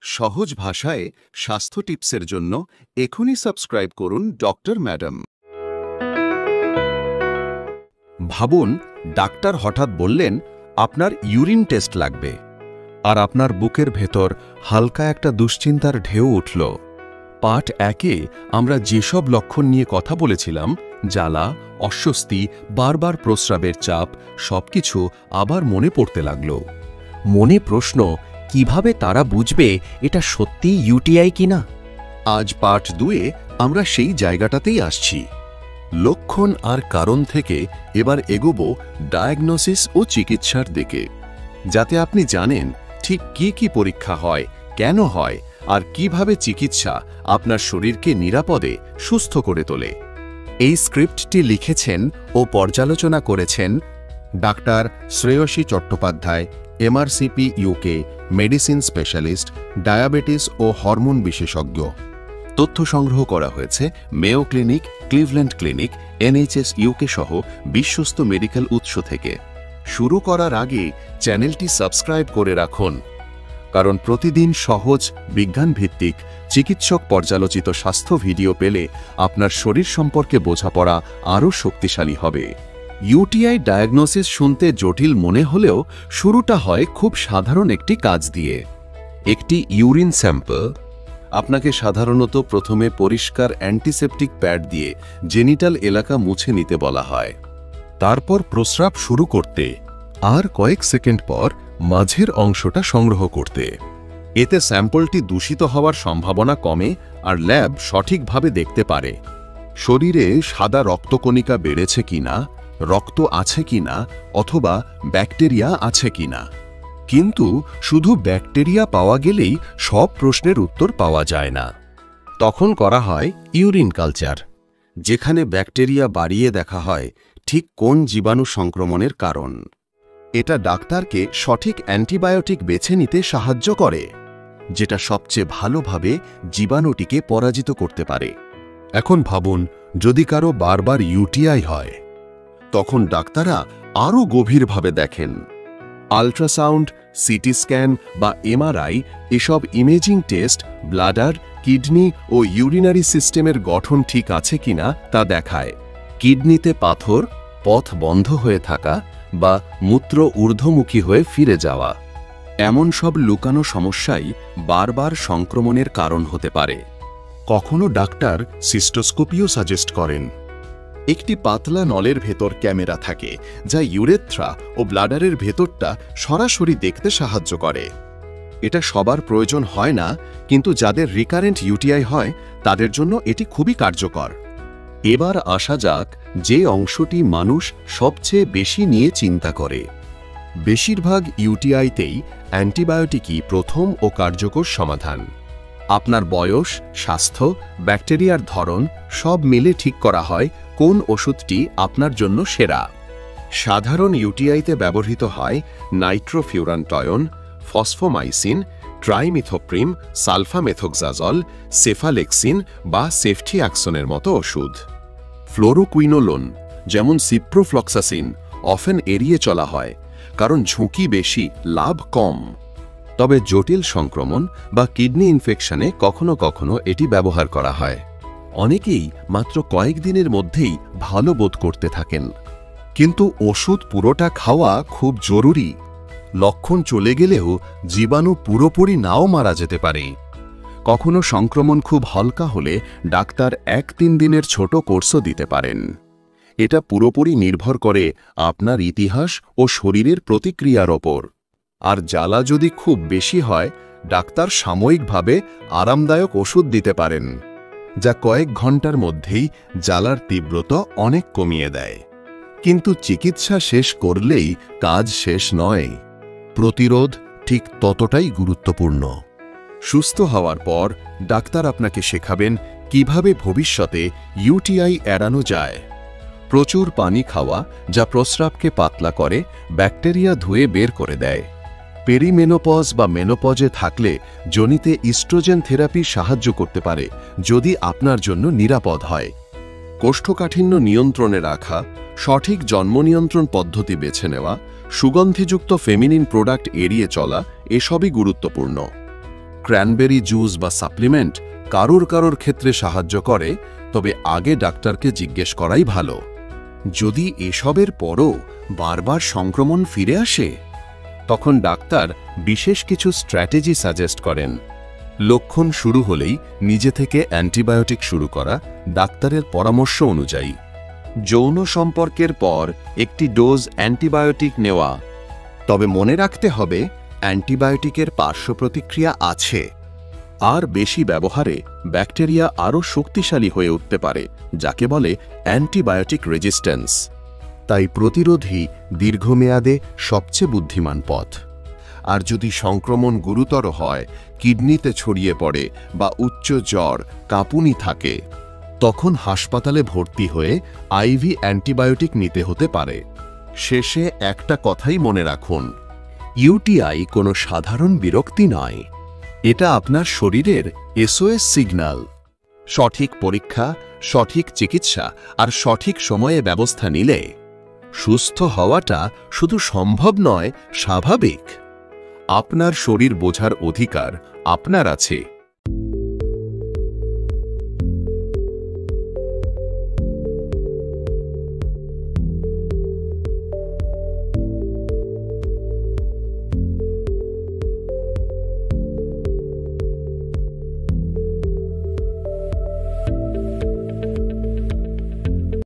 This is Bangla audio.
সহজ ভাষায় স্বাস্থ্য টিপসের জন্য এখনই সাবস্ক্রাইব করুন ডক্টর ম্যাডাম। ভাবুন, ডাক্তার হঠাৎ বললেন আপনার ইউরিন টেস্ট লাগবে, আর আপনার বুকের ভেতর হালকা একটা দুশ্চিন্তার ঢেউ উঠল। পার্ট 1-এ আমরা যেসব লক্ষণ নিয়ে কথা বলেছিলাম, জ্বালা, অস্বস্তি, বারবার প্রস্রাবের চাপ, সবকিছু আবার মনে পড়তে লাগল। মনে প্রশ্ন, কিভাবে তারা বুঝবে এটা সত্যিই ইউটিআই কিনা? আজ পার্ট 2-এ আমরা সেই জায়গাটাতেই আসছি। লক্ষণ আর কারণ থেকে এবার এগোব ডায়াগনোসিস ও চিকিৎসার দিকে, যাতে আপনি জানেন ঠিক কি কি পরীক্ষা হয়, কেন হয়, আর কিভাবে চিকিৎসা আপনার শরীরকে নিরাপদে সুস্থ করে তোলে। এই স্ক্রিপ্টটি লিখেছেন ও পর্যালোচনা করেছেন ডাক্তার Shreyasi Chattopadhyay, MRCP UK, medicine specialist, diabetes ও হরমোন বিশেষজ্ঞ। তথ্য সংগ্রহ করা হয়েছে Mayo clinic, Cleveland clinic, NHS UK সহ বিশ্বস্ত মেডিকেল উৎস থেকে। শুরু করার আগে চ্যানেলটি সাবস্ক্রাইব করে রাখুন, কারণ প্রতিদিন সহজ, বিজ্ঞানভিত্তিক, চিকিৎসক পর্যালোচিত স্বাস্থ্য ভিডিও পেলে আপনার শরীর সম্পর্কে বোঝাপড়া আরও শক্তিশালী হবে। ইউটিআই ডায়াগনোসিস শুনতে জটিল মনে হলেও শুরুটা হয় খুব সাধারণ একটি কাজ দিয়ে। একটি ইউরিন স্যাম্পল। আপনাকে সাধারণত প্রথমে পরিষ্কার অ্যান্টিসেপটিক প্যাড দিয়ে জেনিটাল এলাকা মুছে নিতে বলা হয়, তারপর প্রস্রাব শুরু করতে, আর কয়েক সেকেন্ড পর মাঝের অংশটা সংগ্রহ করতে। এতে স্যাম্পলটি দূষিত হওয়ার সম্ভাবনা কমে আর ল্যাব সঠিকভাবে দেখতে পারে শরীরে সাদা রক্তকণিকা বেড়েছে কিনা, রক্ত আছে কিনা, অথবা ব্যাকটেরিয়া আছে কিনা। কিন্তু শুধু ব্যাকটেরিয়া পাওয়া গেলেই সব প্রশ্নের উত্তর পাওয়া যায় না। তখন করা হয় ইউরিন কালচার, যেখানে ব্যাকটেরিয়া বাড়িয়ে দেখা হয় ঠিক কোন জীবাণু সংক্রমণের কারণ। এটা ডাক্তারকে সঠিক অ্যান্টিবায়োটিক বেছে নিতে সাহায্য করে, যেটা সবচেয়ে ভালোভাবে জীবাণুটিকে পরাজিত করতে পারে। এখন ভাবুন, যদি কারো বারবার ইউটিআই হয়, তখন ডাক্তাররা আরও গভীরভাবে দেখেন। আল্ট্রাসাউন্ড, সিটি স্ক্যান বা MRI এসব ইমেজিং টেস্ট ব্লাডার, কিডনি ও ইউরিনারি সিস্টেমের গঠন ঠিক আছে কিনা তা দেখায়। কিডনিতে পাথর, পথ বন্ধ হয়ে থাকা বা মূত্র ঊর্ধ্বমুখী হয়ে ফিরে যাওয়া, এমন সব লুকানো সমস্যাই বারবার সংক্রমণের কারণ হতে পারে। কখনো ডাক্তার সিস্টোস্কোপিও সাজেস্ট করেন। একটি পাতলা নলের ভেতর ক্যামেরা থাকে, যা ইউরেথ্রা ও ব্লাডারের ভেতরটা সরাসরি দেখতে সাহায্য করে। এটা সবার প্রয়োজন হয় না, কিন্তু যাদের রিকারেন্ট ইউটিআই হয় তাদের জন্য এটি খুবই কার্যকর। এবার আসা যাক যে অংশটি মানুষ সবচেয়ে বেশি নিয়ে চিন্তা করে। বেশিরভাগ ইউটিআইতেই অ্যান্টিবায়োটিকই প্রথম ও কার্যকর সমাধান। আপনার বয়স, স্বাস্থ্য, ব্যাকটেরিয়ার ধরন সব মিলে ঠিক করা হয় কোন ওষুধটি আপনার জন্য সেরা। সাধারণ ইউটিআইতে ব্যবহৃত হয় নাইট্রোফিউরান্টয়ন, ফসফোমাইসিন, ট্রাইমিথোপ্রিম, সালফামেথোক্সাজল, সেফালেক্সিন বা সেফটিঅ্যাক্সনের মতো ওষুধ। ফ্লোরোকুইনোলোন যেমন সিপ্রোফ্লক্সাসিন অফেন এড়িয়ে চলা হয়, কারণ ঝুঁকি বেশি, লাভ কম। তবে জটিল সংক্রমণ বা কিডনি ইনফেকশনে কখনো কখনো এটি ব্যবহার করা হয়। অনেকেই মাত্র কয়েকদিনের মধ্যেই ভালো বোধ করতে থাকেন। কিন্তু ওষুধ পুরোটা খাওয়া খুব জরুরি। লক্ষণ চলে গেলেও জীবাণু পুরোপুরি নাও মারা যেতে পারে। কখনো সংক্রমণ খুব হালকা হলে ডাক্তার 1-3 দিনের ছোট কোর্সও দিতে পারেন। এটা পুরোপুরি নির্ভর করে আপনার ইতিহাস ও শরীরের প্রতিক্রিয়ার ওপর। আর জ্বালা যদি খুব বেশি হয়, ডাক্তার সাময়িকভাবে আরামদায়ক ওষুধ দিতে পারেন, যা কয়েক ঘন্টার মধ্যেই জ্বালার তীব্রতা অনেক কমিয়ে দেয়। কিন্তু চিকিৎসা শেষ করলেই কাজ শেষ নয়। প্রতিরোধ ঠিক ততটাই গুরুত্বপূর্ণ। সুস্থ হওয়ার পর ডাক্তার আপনাকে শেখাবেন কিভাবে ভবিষ্যতে ইউটিআই এড়ানো যায়। প্রচুর পানি খাওয়া, যা প্রস্রাবকে পাতলা করে, ব্যাকটেরিয়া ধুয়ে বের করে দেয়। পেরিমেনোপজ বা মেনোপজে থাকলে যোনিতে ইস্ট্রোজেন থেরাপি সাহায্য করতে পারে, যদি আপনার জন্য নিরাপদ হয়। কোষ্ঠকাঠিন্য নিয়ন্ত্রণে রাখা, সঠিক জন্ম নিয়ন্ত্রণ পদ্ধতি বেছে নেওয়া, সুগন্ধিযুক্ত ফেমিনিন প্রোডাক্ট এড়িয়ে চলা, এসবই গুরুত্বপূর্ণ। ক্র্যানবেরি জুস বা সাপ্লিমেন্ট কারোর ক্ষেত্রে সাহায্য করে, তবে আগে ডাক্তারকে জিজ্ঞেস করাই ভালো। যদি এসবের পরও বারবার সংক্রমণ ফিরে আসে, তখন ডাক্তার বিশেষ কিছু স্ট্র্যাটেজি সাজেস্ট করেন। লক্ষণ শুরু হলেই নিজে থেকে অ্যান্টিবায়োটিক শুরু করা, ডাক্তারের পরামর্শ অনুযায়ী। যৌন সম্পর্কের পর একটি ডোজ অ্যান্টিবায়োটিক নেওয়া। তবে মনে রাখতে হবে, অ্যান্টিবায়োটিকের পার্শ্ব প্রতিক্রিয়া আছে, আর বেশি ব্যবহারে ব্যাকটেরিয়া আরও শক্তিশালী হয়ে উঠতে পারে, যাকে বলে অ্যান্টিবায়োটিক রেজিস্ট্যান্স। তাই প্রতিরোধই দীর্ঘমেয়াদে সবচেয়ে বুদ্ধিমান পথ। আর যদি সংক্রমণ গুরুতর হয়, কিডনিতে ছড়িয়ে পড়ে বা উচ্চ জ্বর, কাঁপুনি থাকে, তখন হাসপাতালে ভর্তি হয়ে আইভি অ্যান্টিবায়োটিক নিতে হতে পারে। শেষে একটা কথাই মনে রাখুন, ইউটিআই কোনো সাধারণ বিরক্তি নয়, এটা আপনার শরীরের এসওএস সিগন্যাল। সঠিক পরীক্ষা, সঠিক চিকিৎসা আর সঠিক সময়ে ব্যবস্থা নিলে সুস্থ হওয়াটা শুধু সম্ভব নয়, স্বাভাবিক। আপনার শরীর বোঝার অধিকার আপনার আছে।